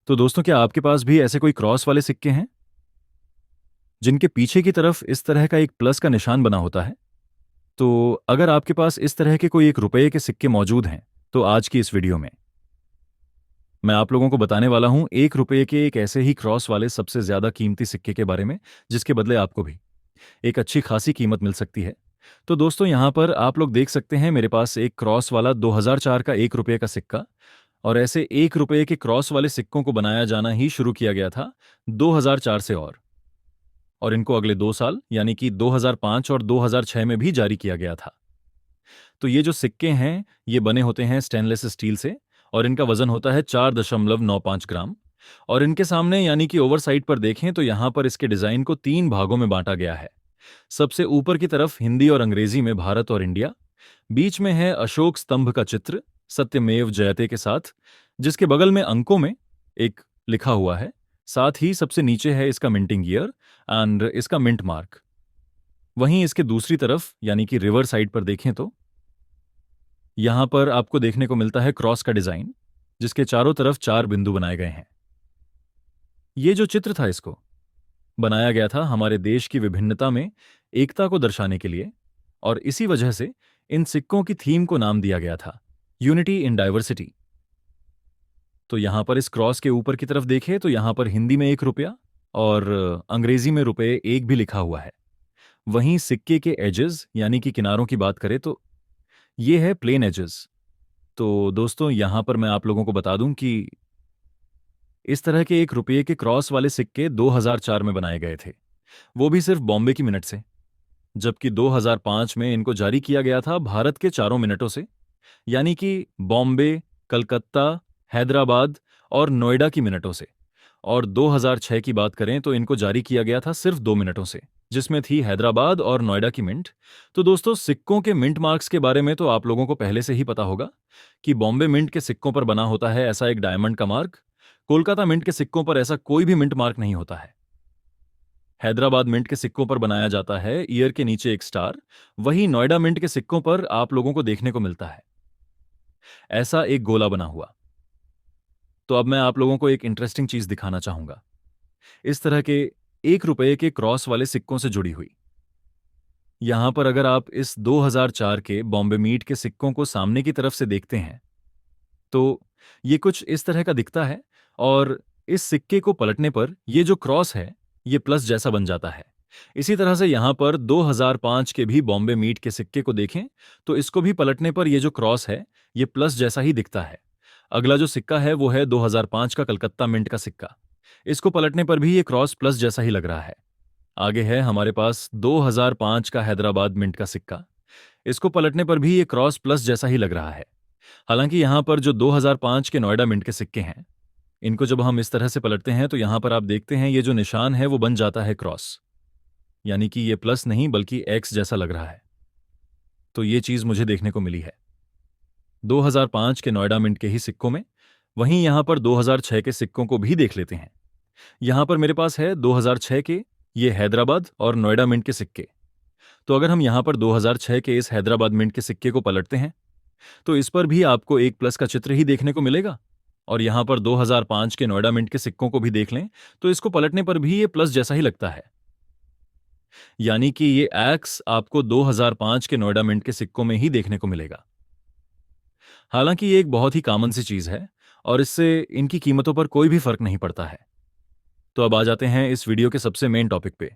तो दोस्तों, क्या आपके पास भी ऐसे कोई क्रॉस वाले सिक्के हैं जिनके पीछे की तरफ इस तरह का एक प्लस का निशान बना होता है? तो अगर आपके पास इस तरह के कोई एक रुपये के सिक्के मौजूद हैं, तो आज की इस वीडियो में मैं आप लोगों को बताने वाला हूं एक रुपये के एक ऐसे ही क्रॉस वाले सबसे ज्यादा कीमती सिक्के के बारे में, जिसके बदले आपको भी एक अच्छी खासी कीमत मिल सकती है। तो दोस्तों, यहां पर आप लोग देख सकते हैं मेरे पास एक क्रॉस वाला 2004 का एक रुपये का सिक्का। और ऐसे एक रुपये के क्रॉस वाले सिक्कों को बनाया जाना ही शुरू किया गया था 2004 से। और इनको अगले 2 साल यानी कि 2005 और 2006 में भी जारी किया गया था। तो ये जो सिक्के हैं ये बने होते हैं स्टेनलेस स्टील से, और इनका वजन होता है 4.95 ग्राम। और इनके सामने यानी कि ओवर साइड पर देखें तो यहां पर इसके डिजाइन को 3 भागों में बांटा गया है। सबसे ऊपर की तरफ हिंदी और अंग्रेजी में भारत और इंडिया, बीच में है अशोक स्तंभ का चित्र सत्यमेव जयते के साथ, जिसके बगल में अंकों में एक लिखा हुआ है। साथ ही सबसे नीचे है इसका मिंटिंग ईयर एंड इसका मिंट मार्क। वहीं इसके दूसरी तरफ यानी कि रिवर साइड पर देखें तो यहां पर आपको देखने को मिलता है क्रॉस का डिजाइन, जिसके चारों तरफ 4 बिंदु बनाए गए हैं। ये जो चित्र था इसको बनाया गया था हमारे देश की विभिन्नता में एकता को दर्शाने के लिए, और इसी वजह से इन सिक्कों की थीम को नाम दिया गया था यूनिटी इन डाइवर्सिटी। तो यहां पर इस क्रॉस के ऊपर की तरफ देखें तो यहां पर हिंदी में 1 रुपया और अंग्रेजी में रुपए एक भी लिखा हुआ है। वहीं सिक्के के एजेस यानी कि किनारों की बात करें तो ये है प्लेन एजेस। तो दोस्तों, यहां पर मैं आप लोगों को बता दूं कि इस तरह के 1 रुपये के क्रॉस वाले सिक्के 2004 में बनाए गए थे, वो भी सिर्फ बॉम्बे की मिनट से। जबकि 2005 में इनको जारी किया गया था भारत के चारों मिनटों से, यानी कि बॉम्बे, कलकत्ता, हैदराबाद और नोएडा की मिनटों से। और 2006 की बात करें तो इनको जारी किया गया था सिर्फ 2 मिनटों से, जिसमें थी हैदराबाद और नोएडा की मिंट। तो दोस्तों, सिक्कों के मिंट मार्क्स के बारे में तो आप लोगों को पहले से ही पता होगा कि बॉम्बे मिंट के सिक्कों पर बना होता है ऐसा एक डायमंड का मार्क। कोलकाता मिंट के सिक्कों पर ऐसा कोई भी मिंट मार्क नहीं होता है। हैदराबाद मिंट के सिक्कों पर बनाया जाता है ईयर के नीचे एक स्टार। वहीं नोएडा मिंट के सिक्कों पर आप लोगों को देखने को मिलता है ऐसा एक गोला बना हुआ। तो अब मैं आप लोगों को एक इंटरेस्टिंग चीज दिखाना चाहूंगा, इस तरह के 1 रुपये के क्रॉस वाले सिक्कों से जुड़ी हुई। यहां पर अगर आप इस 2004 के बॉम्बे मीट के सिक्कों को सामने की तरफ से देखते हैं तो ये कुछ इस तरह का दिखता है। और इस सिक्के को पलटने पर ये जो क्रॉस है ये प्लस जैसा बन जाता है। इसी तरह से यहां पर 2005 के भी बॉम्बे मीट के सिक्के को देखें तो इसको भी पलटने पर ये जो क्रॉस है ये प्लस जैसा ही दिखता है। अगला जो सिक्का है वो है 2005 का कलकत्ता मिंट का सिक्का। इसको पलटने पर भी ये क्रॉस प्लस जैसा ही लग रहा है। आगे है हमारे पास 2005 का हैदराबाद मिंट का सिक्का। इसको पलटने पर भी ये क्रॉस प्लस जैसा ही लग रहा है। हालांकि यहां पर जो 2005 के नोएडा मिंट के सिक्के हैं, इनको जब हम इस तरह से पलटते हैं तो यहां पर आप देखते हैं ये जो निशान है वो बन जाता है क्रॉस, यानी कि ये प्लस नहीं बल्कि एक्स जैसा लग रहा है। तो ये चीज मुझे देखने को मिली है 2005 के नोएडा मिंट के ही सिक्कों में। वहीं यहां पर 2006 के सिक्कों को भी देख लेते हैं। यहां पर मेरे पास है 2006 के ये हैदराबाद और नोएडा मिंट के सिक्के। तो अगर हम यहां पर 2006 के इस हैदराबाद मिंट के सिक्के को पलटते हैं तो इस पर भी आपको एक प्लस का चित्र ही देखने को मिलेगा। और यहां पर 2005 के नोएडा मिंट के सिक्कों को भी देख लें तो इसको पलटने पर भी ये प्लस जैसा ही लगता है, यानी कि ये एक्स आपको 2005 के नोएडा मिंट के सिक्कों में ही देखने को मिलेगा। हालांकि ये एक बहुत ही कॉमन सी चीज है और इससे इनकी कीमतों पर कोई भी फर्क नहीं पड़ता है। तो अब आ जाते हैं इस वीडियो के सबसे मेन टॉपिक पे,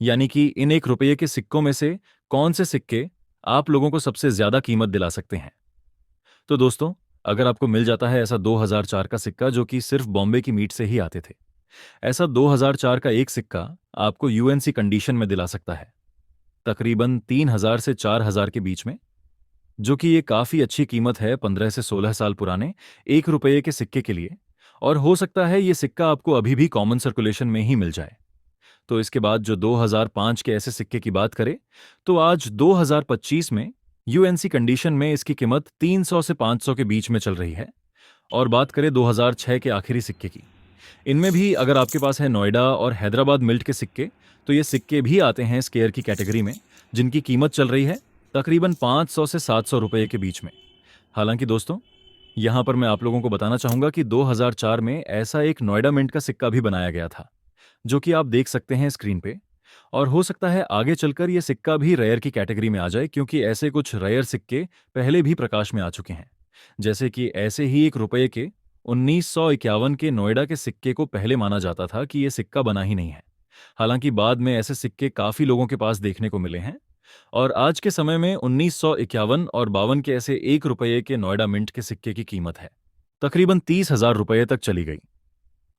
यानी कि इन 1 रुपये के सिक्कों में से कौन से सिक्के आप लोगों को सबसे ज्यादा कीमत दिला सकते हैं। तो दोस्तों, अगर आपको मिल जाता है ऐसा 2004 का सिक्का जो कि सिर्फ बॉम्बे की मीट से ही आते थे, ऐसा 2004 का एक सिक्का आपको यूएनसी कंडीशन में दिला सकता है तकरीबन 3,000 से 4,000 के बीच में, जो कि ये काफी अच्छी कीमत है 15 से 16 साल पुराने 1 रुपये के सिक्के के लिए। और हो सकता है ये सिक्का आपको अभी भी कॉमन सर्कुलेशन में ही मिल जाए। तो इसके बाद जो 2005 के ऐसे सिक्के की बात करें तो आज 2025 में यूएनसी कंडीशन में इसकी कीमत 300 से 500 के बीच में चल रही है। और बात करें 2006 के आखिरी सिक्के की, इनमें भी अगर आपके पास है नोएडा और हैदराबाद मिल्ट के सिक्के तो ये सिक्के भी आते हैं स्केयर की कैटेगरी में, जिनकी कीमत चल रही है तकरीबन 500 से 700 रुपये के बीच में। हालांकि दोस्तों, यहाँ पर मैं आप लोगों को बताना चाहूँगा कि 2004 में ऐसा एक नोएडा मिंट का सिक्का भी बनाया गया था, जो कि आप देख सकते हैं स्क्रीन पे। और हो सकता है आगे चलकर ये सिक्का भी रेयर की कैटेगरी में आ जाए, क्योंकि ऐसे कुछ रेयर सिक्के पहले भी प्रकाश में आ चुके हैं। जैसे कि ऐसे ही एक रुपये के 1951 के नोएडा के सिक्के को पहले माना जाता था कि ये सिक्का बना ही नहीं है। हालांकि बाद में ऐसे सिक्के काफ़ी लोगों के पास देखने को मिले हैं। और आज के समय में 1951 और 52 के ऐसे 1 रुपये के नोएडा मिंट के सिक्के की कीमत है तकरीबन 30,000 रुपये तक चली गई।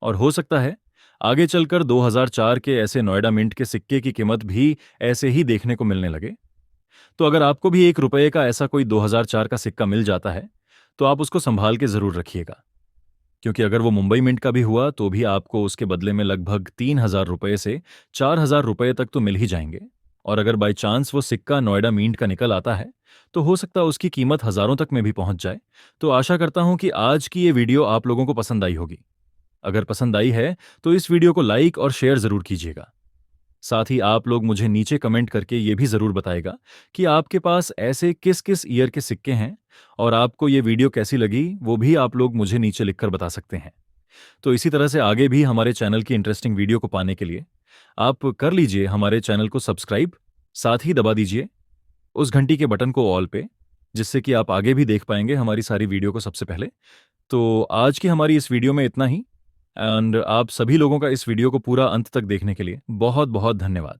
और हो सकता है आगे चलकर 2004 के ऐसे नोएडा मिंट के सिक्के की कीमत भी ऐसे ही देखने को मिलने लगे। तो अगर आपको भी 1 रुपये का ऐसा कोई 2004 का सिक्का मिल जाता है, तो आप उसको संभाल के जरूर रखिएगा, क्योंकि अगर वो मुंबई मिंट का भी हुआ तो भी आपको उसके बदले में लगभग 3,000 रुपये से 4,000 रुपये तक तो मिल ही जाएंगे। और अगर बाई चांस वो सिक्का नोएडा मिंट का निकल आता है, तो हो सकता है उसकी कीमत हजारों तक में भी पहुंच जाए। तो आशा करता हूं कि आज की ये वीडियो आप लोगों को पसंद आई होगी। अगर पसंद आई है तो इस वीडियो को लाइक और शेयर जरूर कीजिएगा। साथ ही आप लोग मुझे नीचे कमेंट करके ये भी जरूर बताएगा कि आपके पास ऐसे किस किस ईयर के सिक्के हैं, और आपको ये वीडियो कैसी लगी वो भी आप लोग मुझे नीचे लिखकर बता सकते हैं। तो इसी तरह से आगे भी हमारे चैनल की इंटरेस्टिंग वीडियो को पाने के लिए आप कर लीजिए हमारे चैनल को सब्सक्राइब, साथ ही दबा दीजिए उस घंटी के बटन को ऑल पे, जिससे कि आप आगे भी देख पाएंगे हमारी सारी वीडियो को सबसे पहले। तो आज की हमारी इस वीडियो में इतना ही। एंड आप सभी लोगों का इस वीडियो को पूरा अंत तक देखने के लिए बहुत बहुत धन्यवाद।